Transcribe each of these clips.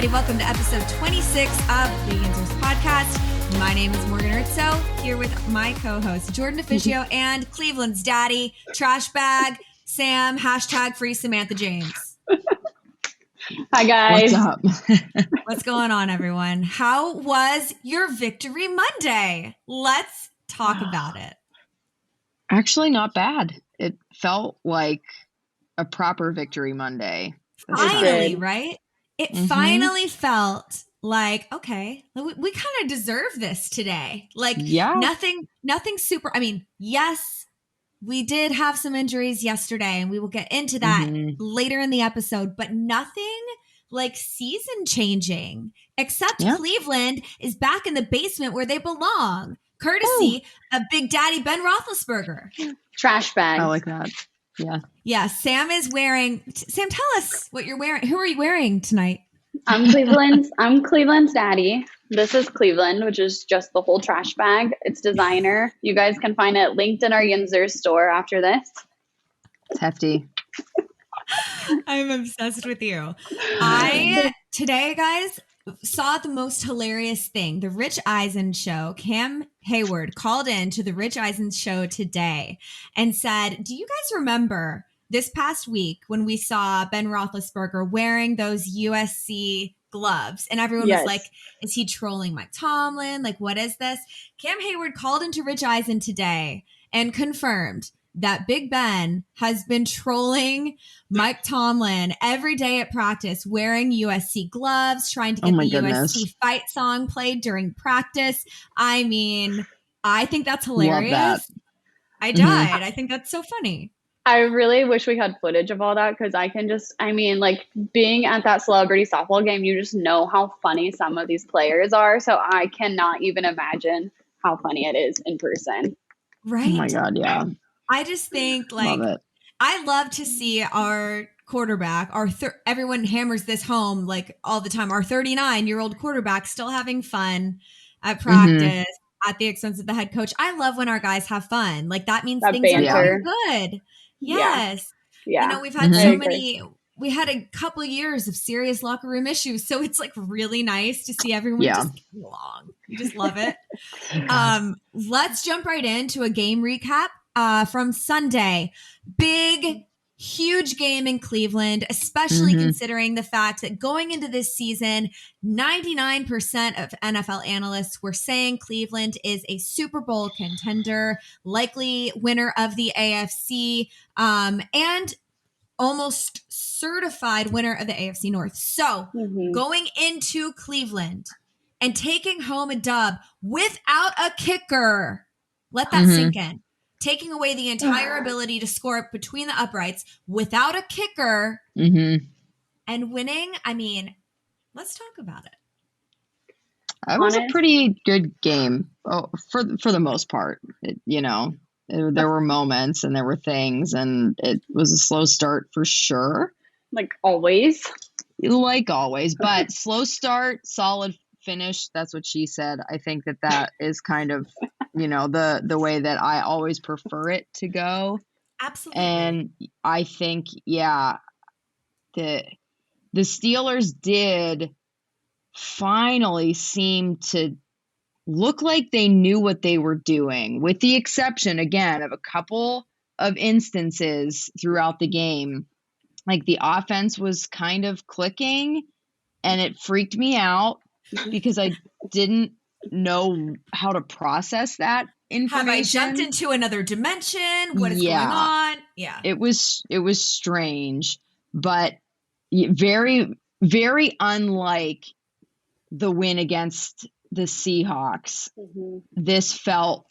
everybody. Welcome to episode 26 of the Yinzhers podcast. My name is Morgan Urtso, here with my co-host, Jordan DeFigio, and Cleveland's daddy, trash bag, Sam, #free Samantha James. Hi, guys. What's up? What's going on, everyone? How was your Victory Monday? Let's talk about it. Actually, not bad. It felt like a proper Victory Monday. Finally, right? It finally felt like, okay, we kind of deserve this today. Like, nothing super. I mean, yes, we did have some injuries yesterday, and we will get into that later in the episode, but nothing like season changing, except Cleveland is back in the basement where they belong, courtesy of Big Daddy Ben Roethlisberger. Trash bag. I like that. Yeah. Yeah. Sam, tell us what you're wearing. Who are you wearing tonight? I'm Cleveland's daddy. This is Cleveland, which is just the whole trash bag. It's designer. You guys can find it linked in our Yinzhers store after this. It's hefty. I'm obsessed with you. Today, guys, saw the most hilarious thing. The Rich Eisen show. Cam Hayward called in to the Rich Eisen show today and said, do you guys remember this past week when we saw Ben Roethlisberger wearing those USC gloves? And everyone was like, is he trolling Mike Tomlin? Like, what is this? Cam Hayward called into Rich Eisen today and confirmed that Big Ben has been trolling Mike Tomlin every day at practice, wearing USC gloves, trying to get the USC fight song played during practice. I mean, I think that's hilarious. Love that. I died. I think that's so funny. I really wish we had footage of all that, because being at that celebrity softball game, you just know how funny some of these players are. So I cannot even imagine how funny it is in person. Right. Oh my God. Yeah. I just think I love to see our quarterback, everyone hammers this home like all the time. Our 39-year-old quarterback still having fun at practice at the expense of the head coach. I love when our guys have fun. Like that means things banter. are going good. Yes. Yeah. You know, we've had we had a couple of years of serious locker room issues. So it's like really nice to see everyone just get along. You just love it. Let's jump right into a game recap from Sunday. Big, huge game in Cleveland, especially considering the fact that going into this season, 99% of NFL analysts were saying Cleveland is a Super Bowl contender, likely winner of the AFC, and almost certified winner of the AFC North. So going into Cleveland and taking home a dub without a kicker, let that sink in. Taking away the entire ability to score up between the uprights without a kicker and winning. I mean, let's talk about it. It was a pretty good game for the most part. There were moments and there were things, and it was a slow start for sure. Like always, but slow start, solid finish. That's what she said. I think that is kind of, the way that I always prefer it to go. Absolutely. And I think, the Steelers did finally seem to look like they knew what they were doing, with the exception, again, of a couple of instances throughout the game. Like the offense was kind of clicking, and it freaked me out because I didn't know how to process that information. Have I jumped into another dimension? What is going on? Yeah. It was strange, but very, very unlike the win against the Seahawks. This felt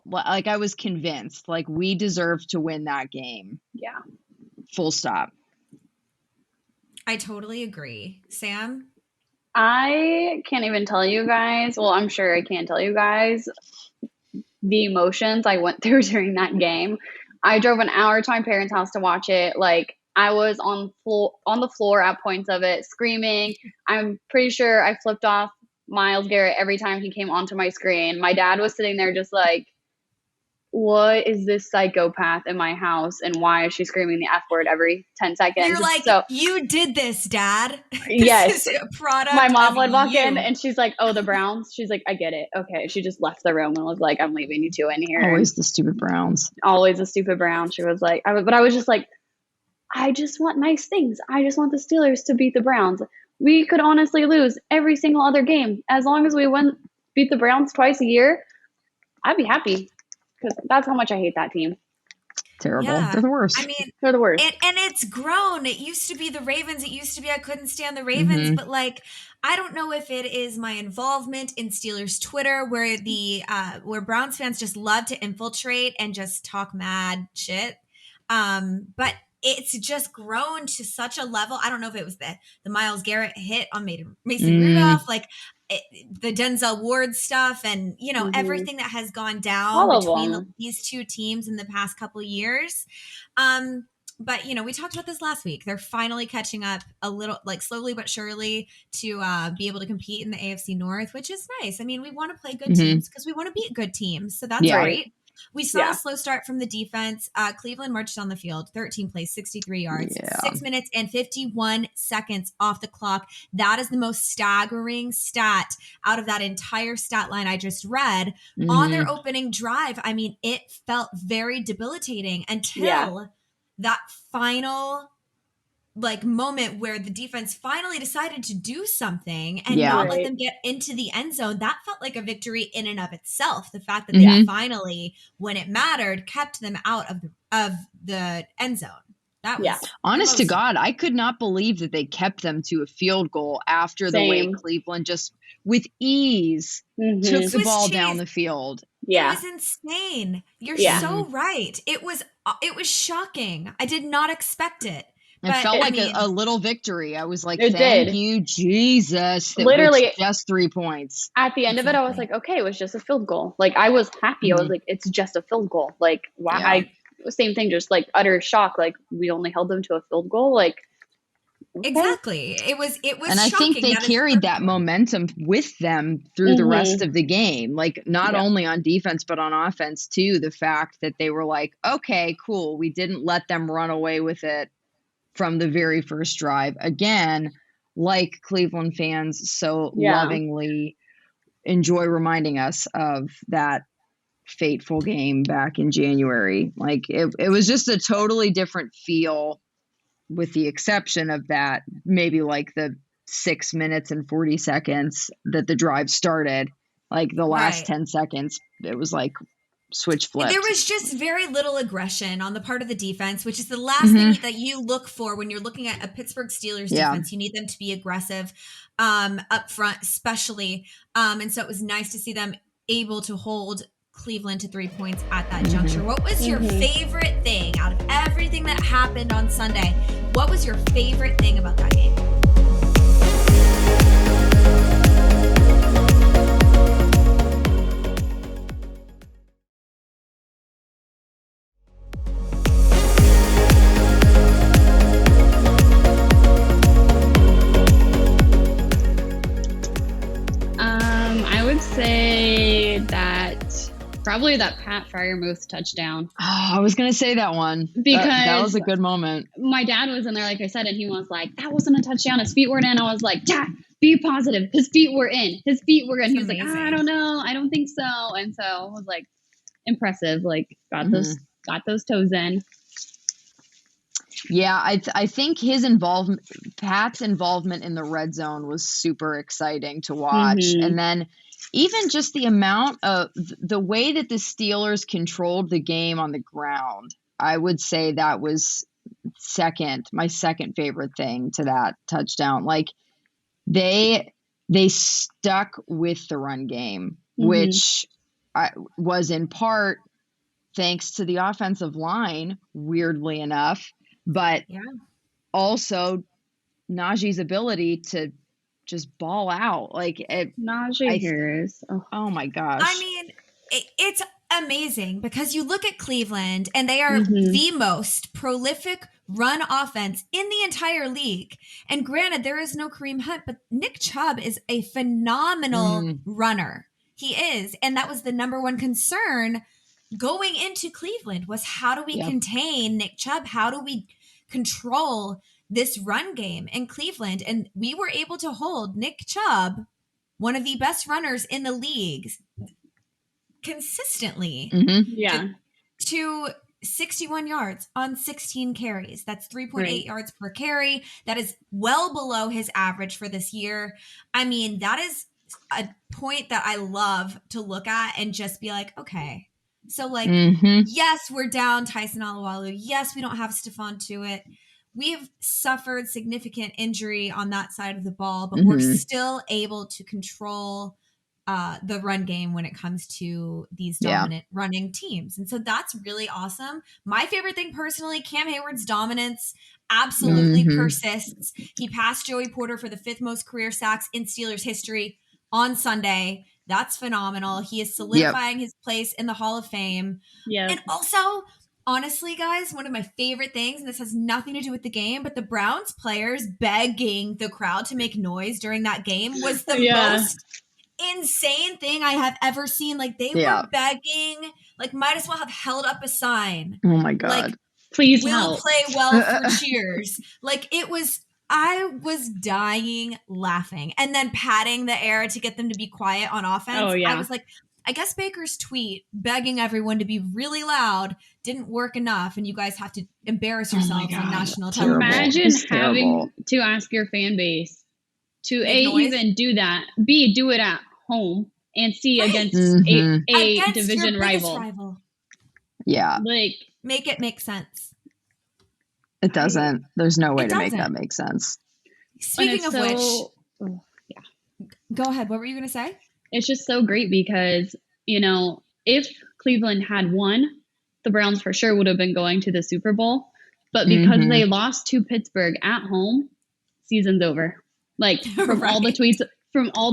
like I was convinced, like we deserved to win that game. Yeah. Full stop. I totally agree. Sam? I can't even tell you guys. Well, I'm sure I can tell you guys the emotions I went through during that game. I drove an hour to my parents' house to watch it. Like, I was on the floor at points of it, screaming. I'm pretty sure I flipped off Myles Garrett every time he came onto my screen. My dad was sitting there just like, what is this psychopath in my house and why is she screaming the F word every 10 seconds? You're like, so, you did this, Dad. Yes. This is a product. My mom would walk you. in and she's like, oh, the Browns. She's like, I get it. Okay. She just left the room and was like, I'm leaving you two in here. Always the stupid Browns. Always the stupid Browns. She was like, but I was just like, I just want nice things. I just want the Steelers to beat the Browns. We could honestly lose every single other game. As long as we beat the Browns twice a year, I'd be happy. Because that's how much I hate that team. Terrible. Yeah. They're the worst. I mean, they're the worst. And it's grown. It used to be the Ravens. It used to be I couldn't stand the Ravens. But like, I don't know if it is my involvement in Steelers Twitter where Browns fans just love to infiltrate and just talk mad shit. But it's just grown to such a level. I don't know if it was the Myles Garrett hit on Mason Rudolph, like the Denzel Ward stuff, and everything that has gone down between these two teams in the past couple of years. But we talked about this last week. They're finally catching up a little, like slowly but surely, to be able to compete in the AFC North, which is nice. I mean, we want to play good teams because we want to beat good teams, so that's great. We saw a slow start from the defense. Cleveland marched on the field, 13 plays, 63 yards, 6 minutes and 51 seconds off the clock. That is the most staggering stat out of that entire stat line I just read. On their opening drive, I mean, it felt very debilitating until that final moment where the defense finally decided to do something and not let them get into the end zone. That felt like a victory in and of itself. The fact that they finally, when it mattered, kept them out of the end zone. That was honest to God, I could not believe that they kept them to a field goal after the way Cleveland just with ease took the ball down the field. Yeah. It was insane. You're so right. It was shocking. I did not expect it. It felt like a little victory. I was like, thank you, Jesus. That literally just 3 points. At the end of it, I was like, okay, it was just a field goal. Like, I was happy. I was like, it's just a field goal. Like, why? Same thing, just like utter shock. Like, we only held them to a field goal. Like, okay. Exactly. It was and I think they carried that momentum with them through the rest of the game. Like, not only on defense, but on offense too. The fact that they were like, okay, cool. We didn't let them run away with it from the very first drive. Again, like Cleveland fans so lovingly enjoy reminding us of that fateful game back in January. Like, it was just a totally different feel, with the exception of that maybe like the 6 minutes and 40 seconds that the drive started. Like, the last 10 seconds, it was like switch flipped. There was just very little aggression on the part of the defense, which is the last thing that you look for when you're looking at a Pittsburgh Steelers defense. You need them to be aggressive up front, especially. And so it was nice to see them able to hold Cleveland to 3 points at that juncture. What was your favorite thing out of everything that happened on Sunday? What was your favorite thing about that game? I would say that probably that Pat Freiermuth touchdown. Oh, I was going to say that one. Because that was a good moment. My dad was in there, like I said, and he was like, that wasn't a touchdown. His feet weren't in. I was like, Dad, be positive. His feet were in. His feet were in. He was like, I don't know. I don't think so. And so I was like, impressive. Like, got those toes in. Yeah, I think Pat's involvement in the red zone was super exciting to watch. And then even just the amount of the way that the Steelers controlled the game on the ground, I would say that was my second favorite thing to that touchdown. Like, they stuck with the run game, which was in part thanks to the offensive line, weirdly enough, but also Najee's ability to just ball out. Like, Najee Harris. Oh my gosh. I mean, it's amazing because you look at Cleveland and they are the most prolific run offense in the entire league. And granted, there is no Kareem Hunt, but Nick Chubb is a phenomenal runner. He is. And that was the number one concern going into Cleveland was, how do we contain Nick Chubb? How do we control this run game in Cleveland? And we were able to hold Nick Chubb, one of the best runners in the league, consistently to 61 yards on 16 carries. That's 3.8 yards per carry. That is well below his average for this year. I mean, that is a point that I love to look at and just be like, okay, so like, yes, we're down Tyson Alualu. Yes, we don't have Stephon Tuitt. We've suffered significant injury on that side of the ball, but we're still able to control the run game when it comes to these dominant running teams. And so that's really awesome. My favorite thing personally, Cam Hayward's dominance absolutely persists. He passed Joey Porter for the 5th most career sacks in Steelers history on Sunday. That's phenomenal. He is solidifying his place in the Hall of Fame. And also, honestly, guys, one of my favorite things, and this has nothing to do with the game, but the Browns players begging the crowd to make noise during that game was the most insane thing I have ever seen. Like, they were begging, like, might as well have held up a sign. Oh my God. Like, please will help. Play well for cheers. Like, it was, I was dying laughing. And then patting the air to get them to be quiet on offense. I was like, I guess Baker's tweet begging everyone to be really loud didn't work enough, and you guys have to embarrass yourselves on national television. Imagine having to ask your fan base to even do that, B, do it at home, and C, against a division rival. Yeah. Like, make it make sense. It doesn't. There's no way to make that make sense. Speaking of which, go ahead. What were you going to say? It's just so great because, you know, if Cleveland had won, the Browns for sure would have been going to the Super Bowl. But because they lost to Pittsburgh at home, season's over. Like, from all the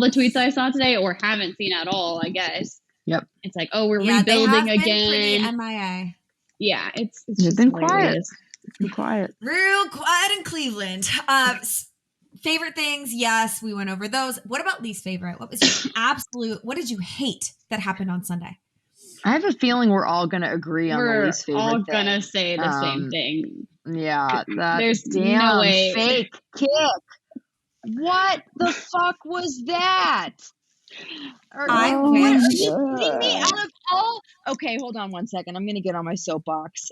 tweets I saw today, or haven't seen at all, I guess. Yep. It's like, oh, we're rebuilding again. Been pretty MIA. Yeah, it's just been quiet. It's been quiet. Real quiet in Cleveland. Favorite things, yes, we went over those. What about least favorite? What was your what did you hate that happened on Sunday? I have a feeling we're all going to agree on the least favorite thing. We're all going to say the same thing. Yeah, there's damn no way. Fake kick. What the fuck was that? I wish. Are you kidding me? Out of all, okay, hold on one second. I'm going to get on my soapbox.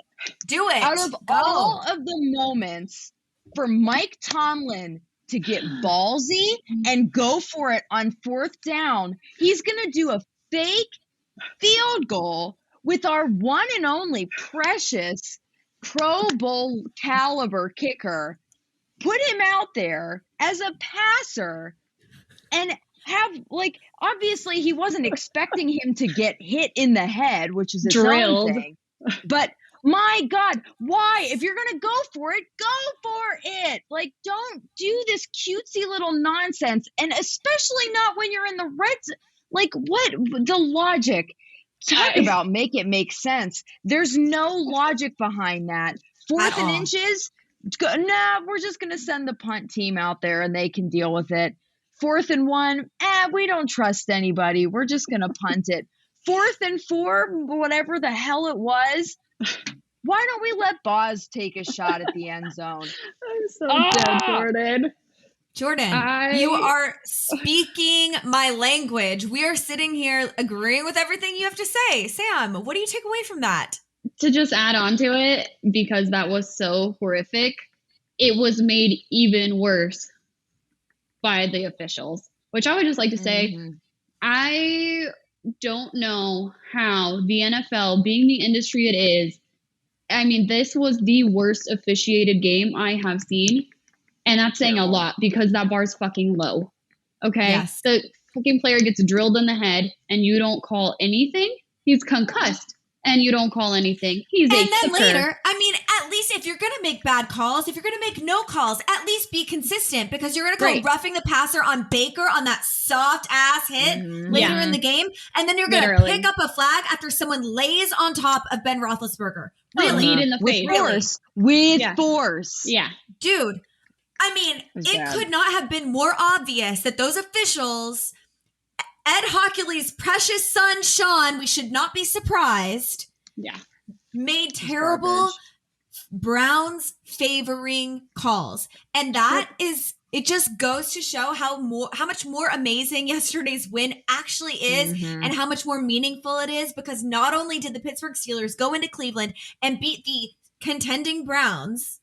Do it. Out of all of the moments for Mike Tomlin to get ballsy and go for it on 4th down, he's going to do a fake field goal with our one and only precious Pro Bowl caliber kicker. Put him out there as a passer and have, like, obviously he wasn't expecting him to get hit in the head, which is its own thing. But my God, why? If you're going to go for it, go for it. Like, don't do this cutesy little nonsense. And especially not when you're in the red zone. Like, what? The logic. Talk about make it make sense. There's no logic behind that. 4th and inches. Nah, we're just going to send the punt team out there and they can deal with it. 4th and 1. We don't trust anybody. We're just going to punt it. 4th and 4, whatever the hell it was. Why don't we let Boz take a shot at the end zone? I'm so dead, Jordan. Jordan, you are speaking my language. We are sitting here agreeing with everything you have to say. Sam, what do you take away from that? To just add on to it, because that was so horrific, it was made even worse by the officials, which I would just like to say, I don't know how the NFL, being the industry it is, I mean, this was the worst officiated game I have seen. And that's saying a lot because that bar's fucking low. Okay? Yes. The fucking player gets drilled in the head and you don't call anything. He's concussed and you don't call anything. He's a kicker. And then later, I mean, at least if you're going to make bad calls, if you're going to make no calls, at least be consistent because you're going to go roughing the passer on Baker on that soft ass hit later in the game. And then you're going to pick up a flag after someone lays on top of Ben Roethlisberger. Really? Lead in the face. Force. With force. Yeah. Dude, I mean, it could not have been more obvious that those officials, Ed Hockley's precious son, Sean, we should not be surprised, made terrible Browns favoring calls. And that is, it just goes to show how much more amazing yesterday's win actually is and how much more meaningful it is, because not only did the Pittsburgh Steelers go into Cleveland and beat the contending Browns,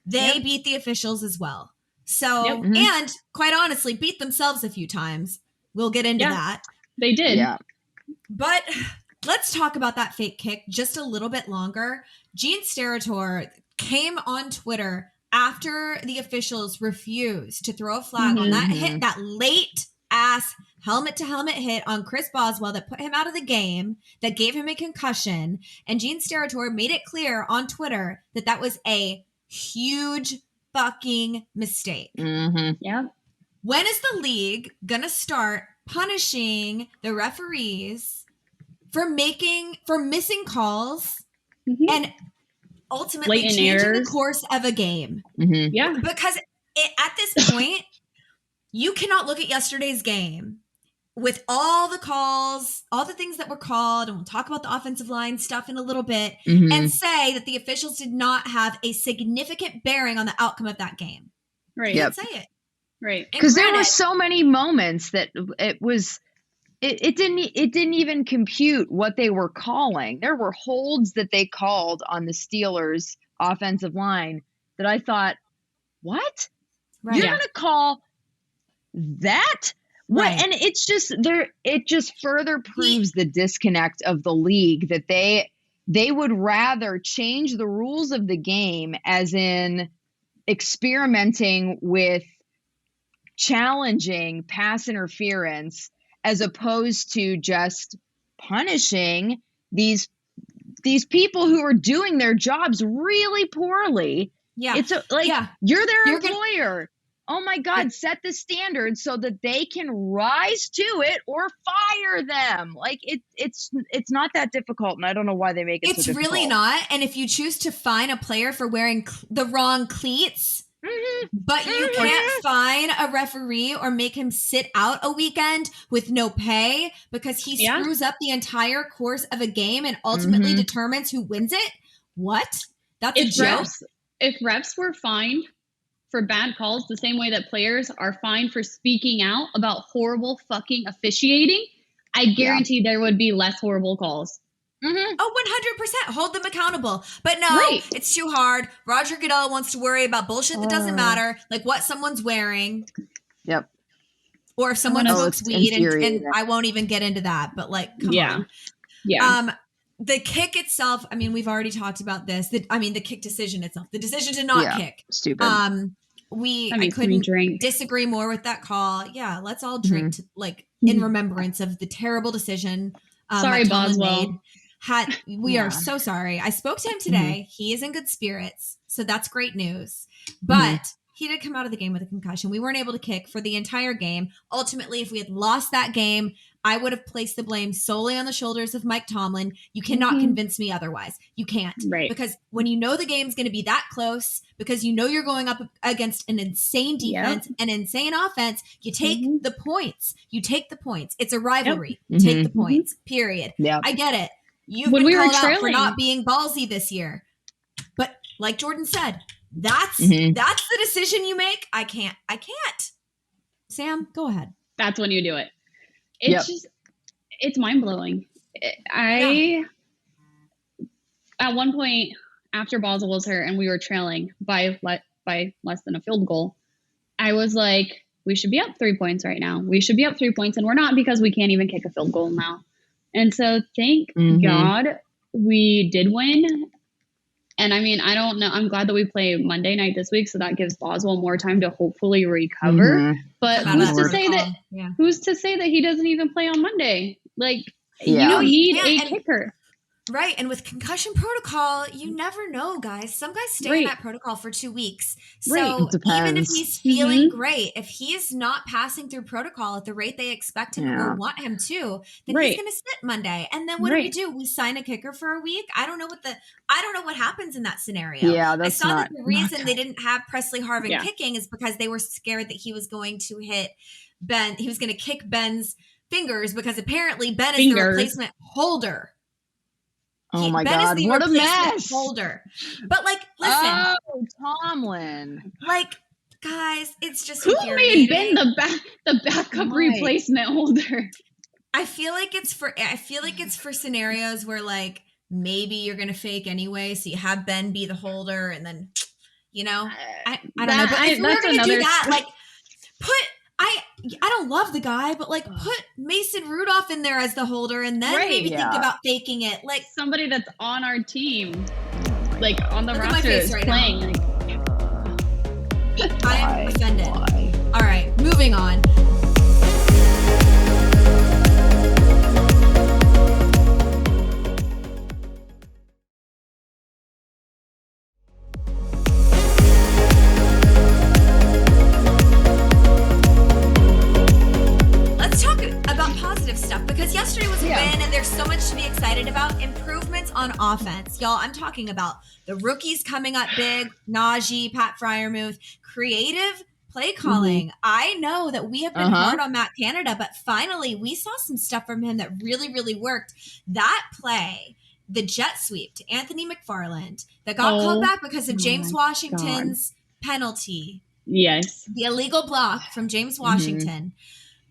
they beat the officials as well. So, and quite honestly, beat themselves a few times. We'll get into that. They did. Yeah. But let's talk about that fake kick just a little bit longer. Gene Steratore came on Twitter after the officials refused to throw a flag on that hit, that late ass helmet to helmet hit on Chris Boswell that put him out of the game, that gave him a concussion. And Gene Steratore made it clear on Twitter that that was a huge fucking mistake. Yeah. When is the league gonna start punishing the referees for missing calls and ultimately Blatant changing errors. the course of a game? Yeah. Because at this point, you cannot look at yesterday's game with all the calls, all the things that were called, and we'll talk about the offensive line stuff in a little bit, and say that the officials did not have a significant bearing on the outcome of that game. Right. You can't say it. Right. Because there were so many moments that it didn't even compute what they were calling. There were holds that they called on the Steelers offensive line that I thought, what? Right. You're going to call that? What? Right. And it's just it just further proves the disconnect of the league, that they would rather change the rules of the game, as in experimenting with challenging pass interference, as opposed to just punishing these people who are doing their jobs really poorly. Yeah. It's you're their employer. Oh my God, set the standard so that they can rise to it or fire them. Like it's not that difficult, and I don't know why they make it so difficult. It's really not. And if you choose to fine a player for wearing the wrong cleats, but you can't fine a referee or make him sit out a weekend with no pay because he screws up the entire course of a game and ultimately determines who wins it. What? That's a joke. If refs were fined for bad calls the same way that players are fined for speaking out about horrible fucking officiating, I guarantee there would be less horrible calls. Oh, 100%. Hold them accountable. But no, it's too hard. Roger Goodell wants to worry about bullshit that doesn't matter, like what someone's wearing. Yep. Or if someone smokes weed, and I won't even get into that, but like, come on. Yeah. The kick itself, I mean, we've already talked about this. The kick decision itself. The decision to not kick. Stupid. I couldn't disagree more with that call. Yeah, let's all drink in remembrance of the terrible decision. Sorry, Boswell. We are so sorry. I spoke to him today. He is in good spirits, so that's great news. But he did come out of the game with a concussion. We weren't able to kick for the entire game. Ultimately, if we had lost that game, I would have placed the blame solely on the shoulders of Mike Tomlin. You cannot convince me otherwise. You can't. Right. Because when you know the game's going to be that close, because you know you're going up against an insane defense, an insane offense, you take the points. You take the points. It's a rivalry. Take the points, period. Yep. I get it. You've been called out for not being ballsy this year. But like Jordan said, that's the decision you make. I can't. Sam, go ahead. That's when you do it. It's it's mind blowing. At one point after Boswell was hurt and we were trailing by less than a field goal, I was like, we should be up 3 points right now. We should be up 3 points, and we're not, because we can't even kick a field goal now. And so thank God we did win. And I mean, I don't know. I'm glad that we play Monday night this week, so that gives Boswell more time to hopefully recover. But who's to say that he doesn't even play on Monday? Like, you need a kicker. Right. And with concussion protocol, you never know, guys. Some guys stay in that protocol for 2 weeks. So even if he's feeling great, if he is not passing through protocol at the rate they expect him or want him to, then he's going to sit Monday. And then what do? We sign a kicker for a week? I don't know what happens in that scenario. Yeah, I saw that the reason they didn't have Presley Harvin kicking is because they were scared that he was going to hit Ben. He was going to kick Ben's fingers, because apparently Ben is the replacement holder. Oh my God, what a mess. Holder. But like, listen. Oh, Tomlin. Like, guys, it's just who made Ben the backup replacement holder? I feel like it's for scenarios where like maybe you're gonna fake anyway, so you have Ben be the holder, and then I don't know. But if we're gonna do that, like I don't love the guy, but like put Mason Rudolph in there as the holder, and then maybe think about faking it, like somebody that's on our team, like on the roster is playing. I am offended. All right, moving on. Because yesterday was a win, and there's so much to be excited about. Improvements on offense. Y'all, I'm talking about the rookies coming up big, Najee, Pat Freiermuth, creative play calling. I know that we have been hard on Matt Canada, but finally we saw some stuff from him that really, really worked. That play, the jet sweep to Anthony McFarland that got called back because of James Washington's penalty. Yes. The illegal block from James Washington.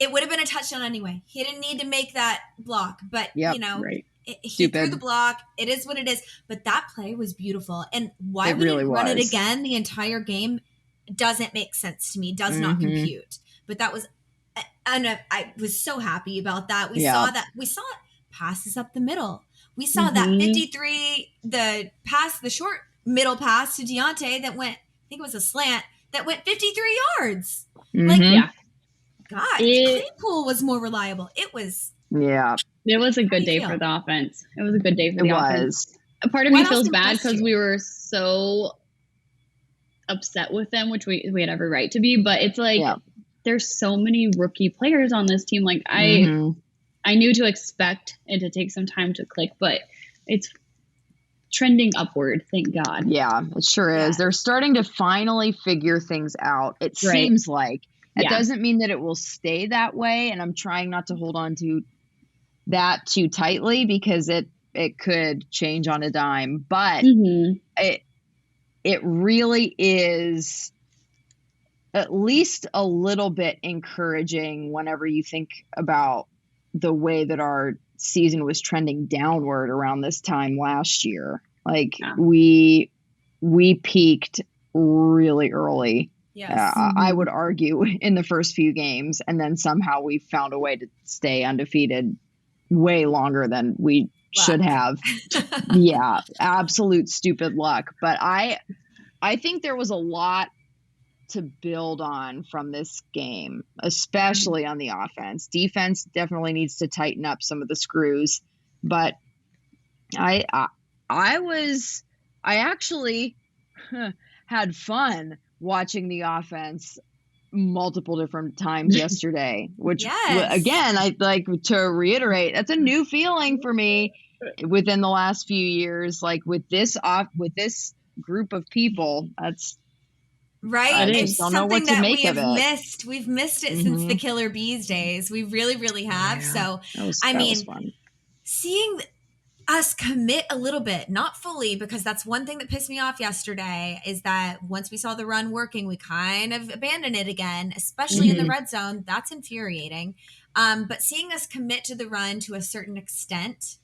It would have been a touchdown anyway. He didn't need to make that block, but he threw the block. It is what it is. But that play was beautiful, and why we didn't run it again the entire game doesn't make sense to me. Does not compute. But that was, and I was so happy about that. We saw that. We saw passes up the middle. We saw that 53, the short middle pass to Deontay that went. I think it was a slant that went 53 yards. God, Claypool was more reliable. It was. Yeah. It was a good day for the offense. It was a good day for the offense. A part of me feels bad because we were so upset with them, which we had every right to be. But it's like there's so many rookie players on this team. Like I knew to expect it to take some time to click, but it's trending upward. Thank God. Yeah, it sure is. They're starting to finally figure things out. It seems like. It doesn't mean that it will stay that way, and I'm trying not to hold on to that too tightly because it could change on a dime. But it really is at least a little bit encouraging whenever you think about the way that our season was trending downward around this time last year. Like we peaked really early. Yes. I would argue in the first few games, and then somehow we found a way to stay undefeated way longer than we should have. Absolute stupid luck. But I think there was a lot to build on from this game, especially on the offense. Defense definitely needs to tighten up some of the screws, but I actually had fun watching the offense multiple different times yesterday, which again, I'd like to reiterate, that's a new feeling for me within the last few years. Like with this group of people, that's right. It's something that we have missed. We've missed it since the Killer Bees days. We really, really have. So, I mean, seeing us commit a little bit, not fully, because that's one thing that pissed me off yesterday is that once we saw the run working, we kind of abandoned it again, especially in the red zone. That's infuriating. But seeing us commit to the run to a certain extent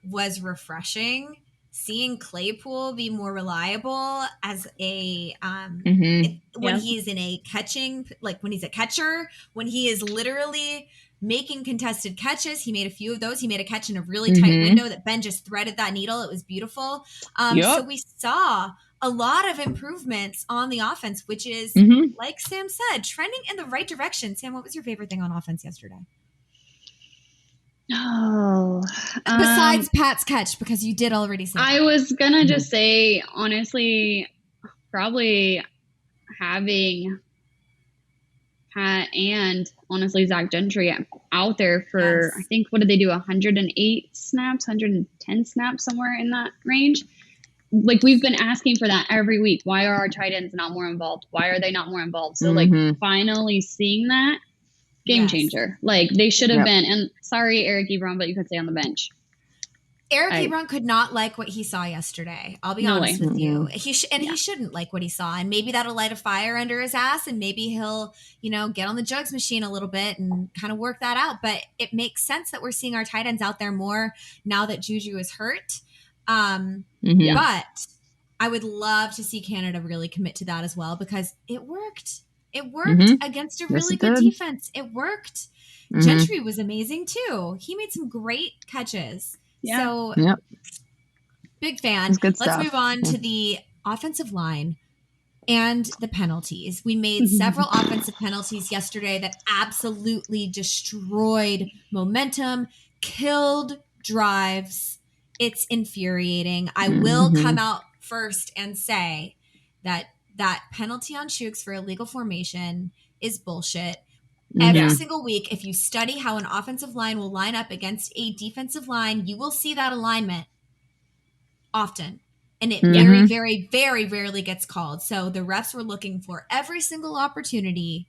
was refreshing. Seeing Claypool be more reliable as a when he's in a catching, like when he's a catcher, when he is literally making contested catches. He made a few of those. He made a catch in a really tight window that Ben just threaded that needle. It was beautiful. So we saw a lot of improvements on the offense, which is, like Sam said, trending in the right direction. Sam, what was your favorite thing on offense yesterday? Besides Pat's catch, because you did already say I was going to just say, honestly, probably having Pat and honestly Zach Gentry out there for I think, what did they do, 108 snaps, 110 snaps, somewhere in that range. Like, we've been asking for that every week. Why are our tight ends not more involved? Why are they not more involved? So like finally seeing that, game changer. Like, they should have been, and sorry Eric Ebron, but you could stay on the bench. Eric Ebron could not like what he saw yesterday. I'll be honest with you. He shouldn't like what he saw. And maybe that'll light a fire under his ass, and maybe he'll, get on the jugs machine a little bit and kind of work that out. But it makes sense that we're seeing our tight ends out there more now that Juju is hurt. But I would love to see Canada really commit to that as well, because it worked. It worked against a really good defense. It worked. Gentry was amazing too. He made some great catches. Yeah. So, big fan. Let's move on to the offensive line and the penalties. We made several offensive penalties yesterday that absolutely destroyed momentum, killed drives. It's infuriating. I will come out first and say that penalty on Shooks for illegal formation is bullshit. Every single week, if you study how an offensive line will line up against a defensive line, you will see that alignment often. And it very, very, very rarely gets called. So the refs were looking for every single opportunity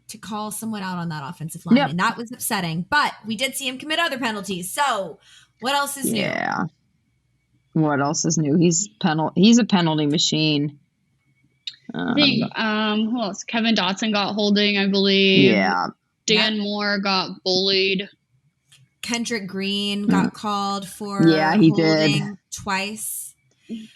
to call someone out on that offensive line. And that was upsetting. But we did see him commit other penalties. So what else is new? Yeah. What else is new? He's a penalty machine. Who else? Kevin Dotson got holding, I believe. Yeah. Dan Moore got bullied. Kendrick Green got called for he holding did. Twice.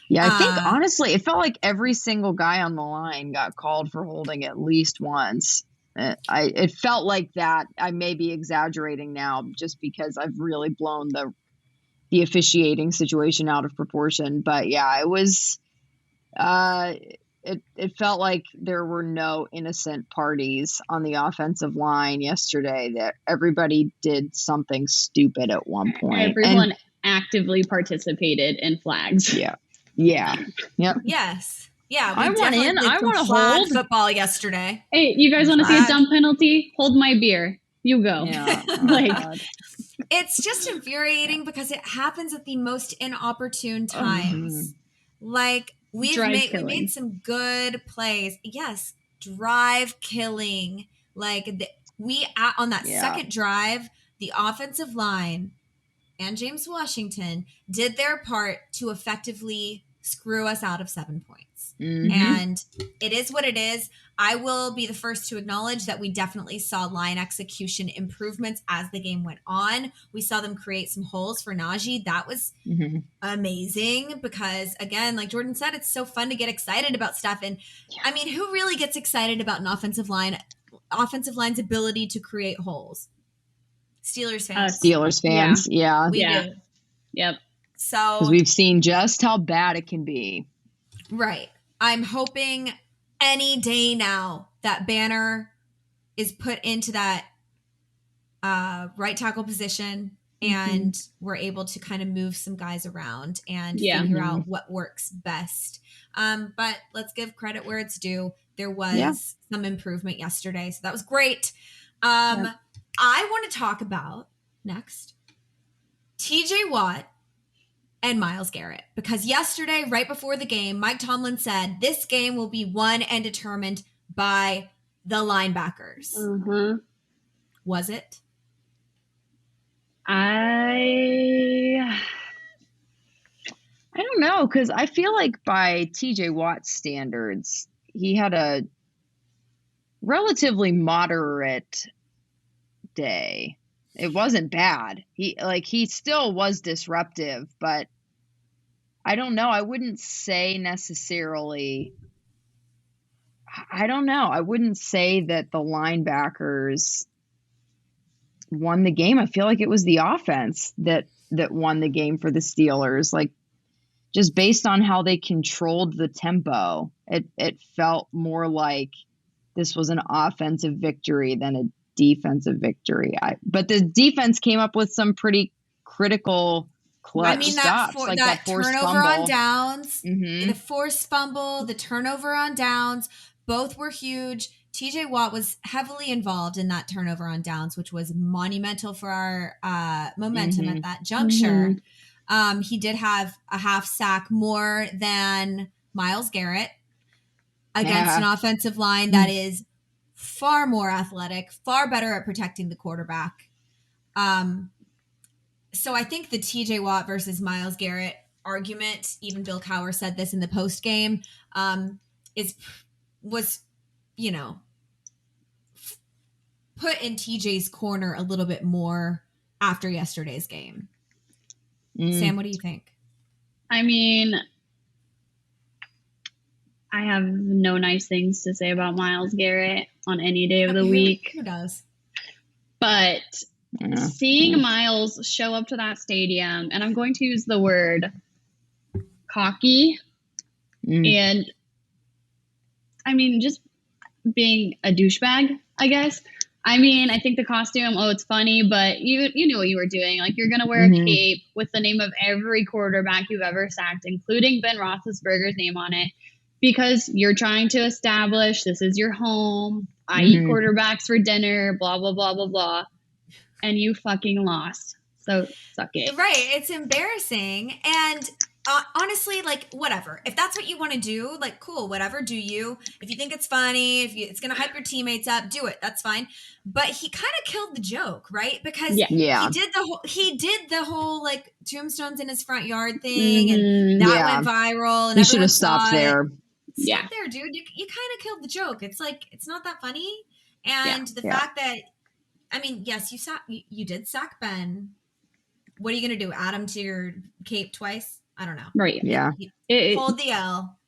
Yeah, I think honestly, it felt like every single guy on the line got called for holding at least once. It felt like that. I may be exaggerating now just because I've really blown the officiating situation out of proportion. But yeah, it was it felt like there were no innocent parties on the offensive line yesterday, that everybody did something stupid at one point. Everyone actively participated in flags. Yeah. Yep. Yes. Yeah. I want to hold football yesterday. Hey, you guys want to see a dumb penalty? Hold my beer. You go. Yeah. It's just infuriating because it happens at the most inopportune times. Like, we made some good plays. Yes, drive killing. Like, on that second drive, the offensive line and James Washington did their part to effectively screw us out of 7 points. And it is what it is. I will be the first to acknowledge that we definitely saw line execution improvements as the game went on. We saw them create some holes for Najee. That was amazing because, again, like Jordan said, it's so fun to get excited about stuff. And I mean, who really gets excited about an offensive line's ability to create holes? Steelers fans. Yeah. We do. Yep. So, because we've seen just how bad it can be. Right. I'm hoping any day now that Banner is put into that right tackle position and we're able to kind of move some guys around and figure out what works best. But let's give credit where it's due. There was some improvement yesterday, so that was great. I want to talk about next TJ Watt and Myles Garrett, because yesterday, right before the game, Mike Tomlin said this game will be won and determined by the linebackers. Was it? I don't know, because I feel like by TJ Watt's standards, he had a relatively moderate day. It wasn't bad. He still was disruptive, but I don't know. I wouldn't say necessarily. I don't know. I wouldn't say that the linebackers won the game. I feel like it was the offense that won the game for the Steelers. Like, just based on how they controlled the tempo, it felt more like this was an offensive victory than a defensive victory. But the defense came up with some pretty critical clutch stops, that turnover on downs, the forced fumble, the turnover on downs, both were huge. TJ Watt was heavily involved in that turnover on downs, which was monumental for our momentum at that juncture. He did have a half sack more than Myles Garrett against an offensive line that is far more athletic, far better at protecting the quarterback. So I think the TJ Watt versus Myles Garrett argument, even Bill Cowher said this in the post game, was put in TJ's corner a little bit more after yesterday's game. Sam, what do you think? I mean, I have no nice things to say about Myles Garrett on any day of the week. Who does? But seeing Myles show up to that stadium, and I'm going to use the word cocky, and I mean, just being a douchebag, I guess. I mean, I think the costume, it's funny, but you knew what you were doing. Like, you're going to wear a cape with the name of every quarterback you've ever sacked, including Ben Roethlisberger's name on it, because you're trying to establish this is your home. I eat quarterbacks for dinner, blah, blah, blah, blah, blah. And you fucking lost. So suck it. Right. It's embarrassing. And honestly, like, whatever. If that's what you want to do, like, cool, whatever, do you. If you think it's funny, it's going to hype your teammates up, do it. That's fine. But he kind of killed the joke, right? Because he did the whole like tombstones in his front yard thing, and that went viral. And you should have stopped there. Stop there, dude. You kind of killed the joke. It's like, it's not that funny. And the fact that, I mean, yes, you did sack Ben. What are you going to do? Add him to your cape twice? I don't know. Right. Yeah. Hold the L.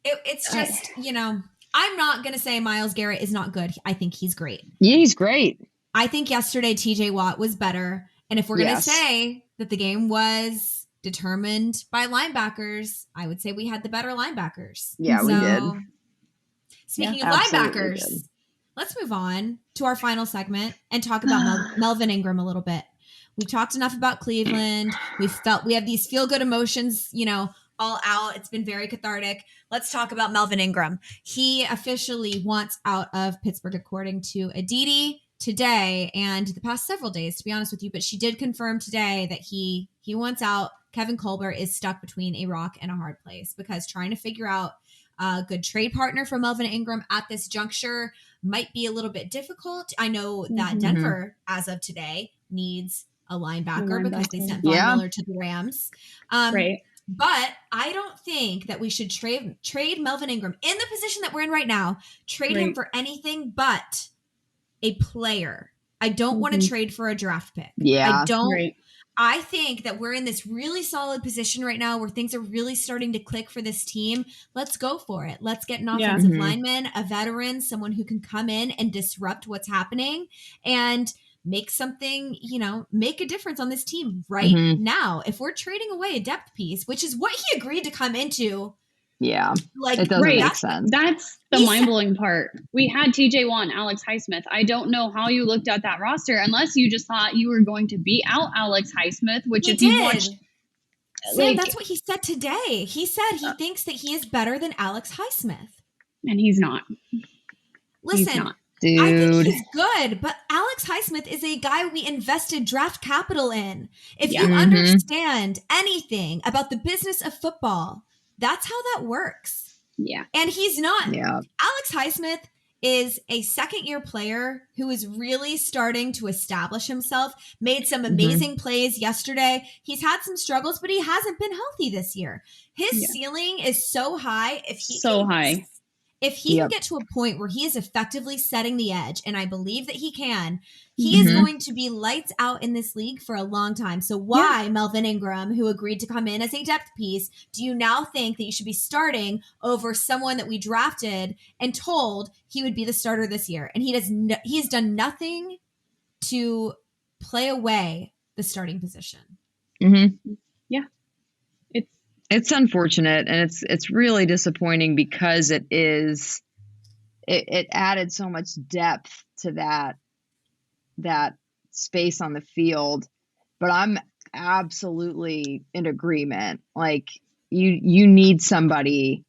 It's just, I'm not going to say Myles Garrett is not good. I think he's great. Yeah, he's great. I think yesterday TJ Watt was better. And if we're going to say that the game was determined by linebackers, I would say we had the better linebackers. Yeah, we did. Speaking of linebackers, let's move on to our final segment and talk about Melvin Ingram a little bit. We've talked enough about Cleveland. We have these feel-good emotions, all out. It's been very cathartic. Let's talk about Melvin Ingram. He officially wants out of Pittsburgh, according to Aditi today and the past several days, to be honest with you. But she did confirm today that he wants out. Kevin Colbert is stuck between a rock and a hard place because trying to figure out a good trade partner for Melvin Ingram at this juncture might be a little bit difficult. I know that Denver, as of today, needs a linebacker because they sent Von Miller to the Rams. Right. But I don't think that we should trade Melvin Ingram in the position that we're in right now, trade him for anything but a player. I don't want to trade for a draft pick. Yeah. I don't. Right. I think that we're in this really solid position right now where things are really starting to click for this team. Let's go for it. Let's get an offensive lineman, a veteran, someone who can come in and disrupt what's happening and make something, make a difference on this team right now. If we're trading away a depth piece, which is what he agreed to come into. Yeah. Like, it doesn't make sense. That's the mind-blowing part. We had TJ Watt and Alex Highsmith. I don't know how you looked at that roster unless you just thought you were going to beat out Alex Highsmith, which you watched. Sam, that's what he said today. He said he thinks that he is better than Alex Highsmith. And he's not. Listen. He's not. Dude. I think he's good, but Alex Highsmith is a guy we invested draft capital in. If you understand anything about the business of football, that's how that works. Yeah. And he's not. Yeah. Alex Highsmith is a second-year player who is really starting to establish himself, made some amazing plays yesterday. He's had some struggles, but he hasn't been healthy this year. His ceiling is so high. If he can get to a point where he is effectively setting the edge, and I believe that he can, he is going to be lights out in this league for a long time. So why, Melvin Ingram, who agreed to come in as a depth piece, do you now think that you should be starting over someone that we drafted and told he would be the starter this year? And he has done nothing to play away the starting position. Yeah. It's unfortunate, and it's really disappointing because it added so much depth to that space on the field. But I'm absolutely in agreement. Like, you need somebody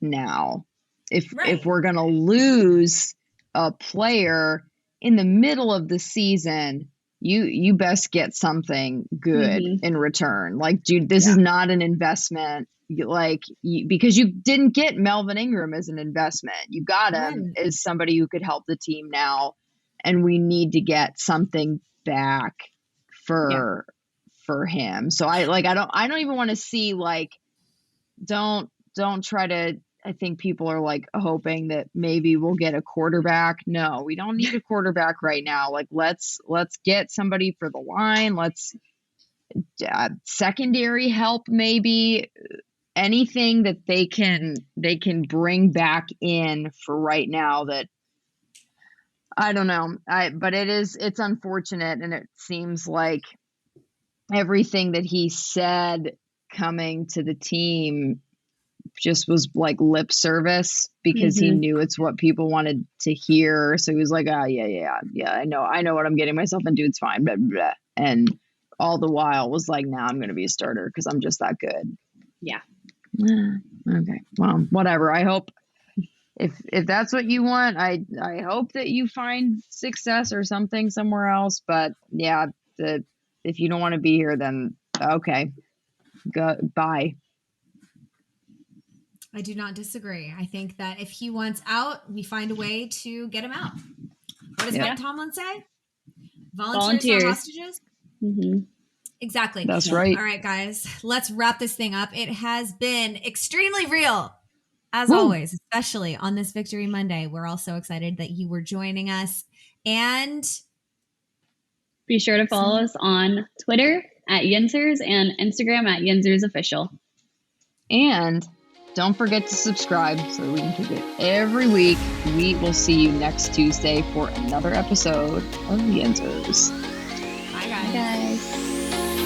now. If we're gonna lose a player in the middle of the season, you best get something good in return. Like, dude, this is not an investment. Because you didn't get Melvin Ingram as an investment. You got him as somebody who could help the team now. And we need to get something back for for him. So I don't even want to see like, don't try to, I think people are like hoping that maybe we'll get a quarterback. No, we don't need a quarterback right now. Like let's get somebody for the line. Let's secondary help, maybe anything that they can bring back in for right now. That I don't know. But it's unfortunate, and it seems like everything that he said coming to the team just was like lip service because he knew it's what people wanted to hear. So he was like, yeah, I know what I'm getting myself into. It's fine. Blah, blah, blah. And all the while was like, now I'm going to be a starter because I'm just that good. Yeah. Okay. Well, whatever. I hope if that's what you want, I hope that you find success or something somewhere else. But yeah, if you don't want to be here, then okay, bye. I do not disagree. I think that if he wants out, we find a way to get him out. What does Mike Tomlin say? Volunteers. Not hostages? Mm-hmm. Exactly. That's right. All right, guys, let's wrap this thing up. It has been extremely real, as always, especially on this Victory Monday. We're all so excited that you were joining us. And be sure to follow us on Twitter at Yinzhers and Instagram at Yinzhers Official. And don't forget to subscribe so that we can keep it every week. We will see you next Tuesday for another episode of Yinzhers. Bye, guys. Bye, guys.